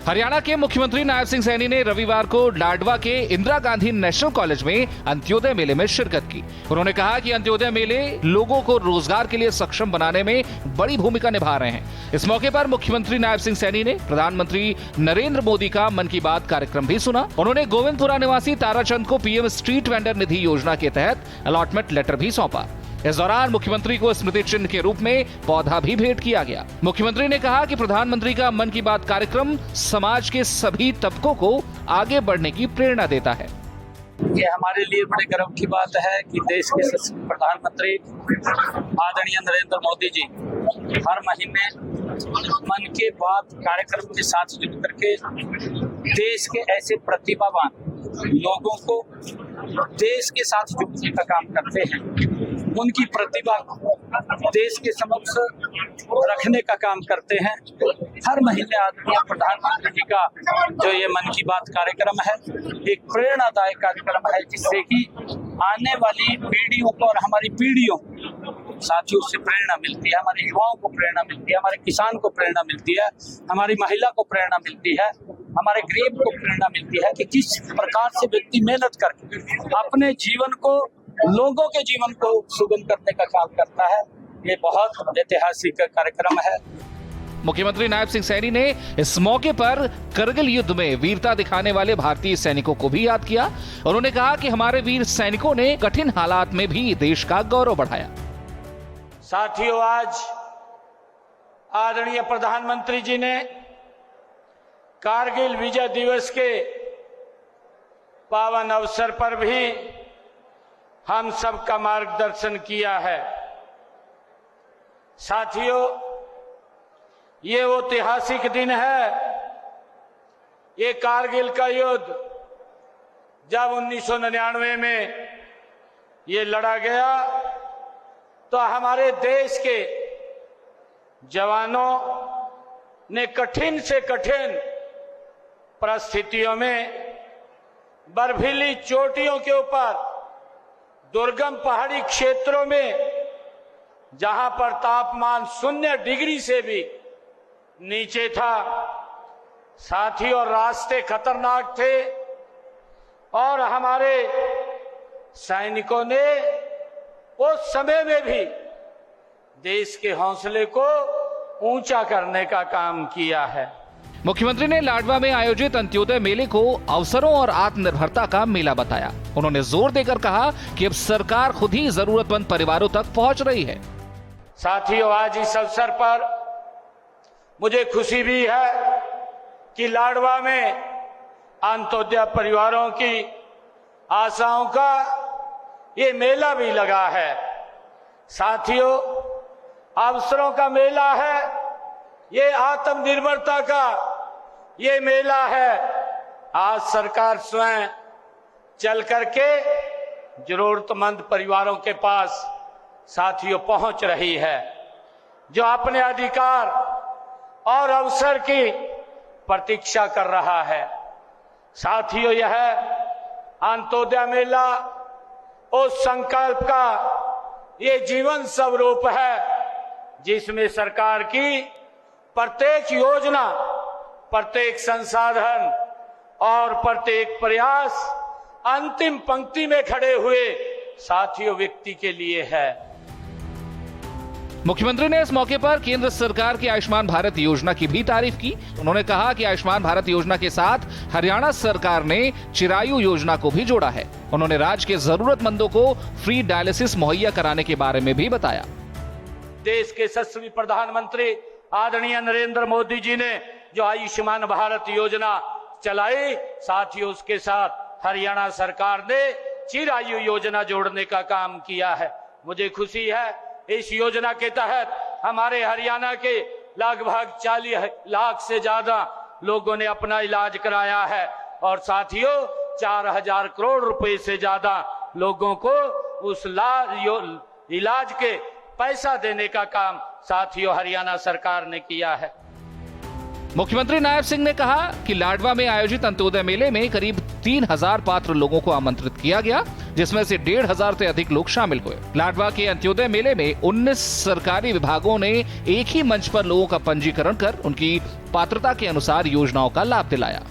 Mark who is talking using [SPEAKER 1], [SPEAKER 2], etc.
[SPEAKER 1] हरियाणा के मुख्यमंत्री नायब सिंह सैनी ने रविवार को लाडवा के इंदिरा गांधी नेशनल कॉलेज में अंत्योदय मेले में शिरकत की। उन्होंने कहा कि अंत्योदय मेले लोगों को रोजगार के लिए सक्षम बनाने में बड़ी भूमिका निभा रहे हैं। इस मौके पर मुख्यमंत्री नायब सिंह सैनी ने प्रधानमंत्री नरेंद्र मोदी का मन की बात कार्यक्रम भी सुना। उन्होंने गोविंदपुरा निवासी ताराचंद को पीएम स्ट्रीट वेंडर निधि योजना के तहत अलॉटमेंट लेटर भी सौंपा। इस दौरान मुख्यमंत्री को स्मृति चिन्ह के रूप में पौधा भी भेंट किया गया। मुख्यमंत्री ने कहा कि प्रधानमंत्री का मन की बात कार्यक्रम समाज के सभी तबकों को आगे बढ़ने की प्रेरणा देता है।
[SPEAKER 2] ये हमारे लिए बड़े गर्व की बात है कि देश के प्रधानमंत्री आदरणीय नरेंद्र मोदी जी हर महीने मन की बात कार्यक्रम के साथ जुड़ करके देश के ऐसे प्रतिभावान लोगों को देश के साथ जुड़ने का काम करते हैं, उनकी प्रतिभा को देश के समक्ष रखने का काम करते हैं। हर महीने आदरणीय प्रधानमंत्री जी का जो ये मन की बात कार्यक्रम है एक प्रेरणादायक कार्यक्रम है, जिससे कि आने वाली पीढ़ियों को और हमारी पीढ़ियों साथियों से प्रेरणा मिलती है, हमारे युवाओं को प्रेरणा मिलती है, हमारे किसान को प्रेरणा मिलती है, हमारी महिला को प्रेरणा मिलती है, हमारे गरीब को प्रेरणा मिलती है कि किस प्रकार से व्यक्ति मेहनत करके अपने जीवन को, लोगों के जीवन को सुगम करने का काम करता है। ये बहुत ऐतिहासिक कार्यक्रम है।
[SPEAKER 1] मुख्यमंत्री नायब सिंह सैनी ने इस मौके पर करगिल युद्ध में वीरता दिखाने वाले भारतीय सैनिकों को भी याद किया। उन्होंने कहा कि हमारे वीर सैनिकों ने कठिन हालात में भी देश का गौरव बढ़ाया।
[SPEAKER 2] साथियों, आज आदरणीय प्रधानमंत्री जी ने कारगिल विजय दिवस के पावन अवसर पर भी हम सबका मार्गदर्शन किया है। साथियों, ये वो ऐतिहासिक दिन है। ये कारगिल का युद्ध जब 1999 में ये लड़ा गया तो हमारे देश के जवानों ने कठिन से कठिन परिस्थितियों में बर्फीली चोटियों के ऊपर, दुर्गम पहाड़ी क्षेत्रों में जहां पर तापमान 0 डिग्री से भी नीचे था, साथियों रास्ते खतरनाक थे और हमारे सैनिकों ने उस समय में भी देश के हौसले को ऊंचा करने का काम किया है।
[SPEAKER 1] मुख्यमंत्री ने लाडवा में आयोजित अंत्योदय मेले को अवसरों और आत्मनिर्भरता का मेला बताया। उन्होंने जोर देकर कहा कि अब सरकार खुद ही जरूरतमंद परिवारों तक पहुंच रही है।
[SPEAKER 2] साथियों, आज इस अवसर पर मुझे खुशी भी है कि लाडवा में अंत्योदय परिवारों की आशाओं का ये मेला भी लगा है। साथियों, अवसरों का मेला है, ये आत्मनिर्भरता का ये मेला है। आज सरकार स्वयं चल करके जरूरतमंद परिवारों के पास साथियों पहुंच रही है, जो अपने अधिकार और अवसर की प्रतीक्षा कर रहा है। साथियों, यह अंत्योदय मेला उस संकल्प का ये जीवन स्वरूप है जिसमें सरकार की प्रत्येक योजना, प्रत्येक संसाधन और प्रत्येक प्रयास अंतिम पंक्ति में खड़े हुए साथियों व्यक्ति के लिए है।
[SPEAKER 1] मुख्यमंत्री ने इस मौके पर केंद्र सरकार की आयुष्मान भारत योजना की भी तारीफ की। उन्होंने कहा कि आयुष्मान भारत योजना के साथ हरियाणा सरकार ने चिरायु योजना को भी जोड़ा है। उन्होंने राज्य के जरूरतमंदों को फ्री डायलिसिस मुहैया कराने के बारे में भी बताया।
[SPEAKER 2] देश के यशस्वी प्रधानमंत्री आदरणीय नरेंद्र मोदी जी ने जो आयुष्मान भारत योजना चलाई, साथियों उसके साथ हरियाणा सरकार ने चिरायु योजना जोड़ने का काम किया है। मुझे खुशी है इस योजना के तहत हमारे हरियाणा के लगभग 40 लाख से ज्यादा लोगों ने अपना इलाज कराया है और साथियों 4000 करोड़ रुपए से ज्यादा लोगों को उस इलाज के पैसा देने का काम साथियों हरियाणा सरकार ने किया है।
[SPEAKER 1] मुख्यमंत्री नायब सिंह ने कहा कि लाडवा में आयोजित अंत्योदय मेले में करीब 3000 पात्र लोगों को आमंत्रित किया गया, जिसमें से 1500 से अधिक लोग शामिल हुए। लाडवा के अंत्योदय मेले में 19 सरकारी विभागों ने एक ही मंच पर लोगों का पंजीकरण कर उनकी पात्रता के अनुसार योजनाओं का लाभ दिलाया।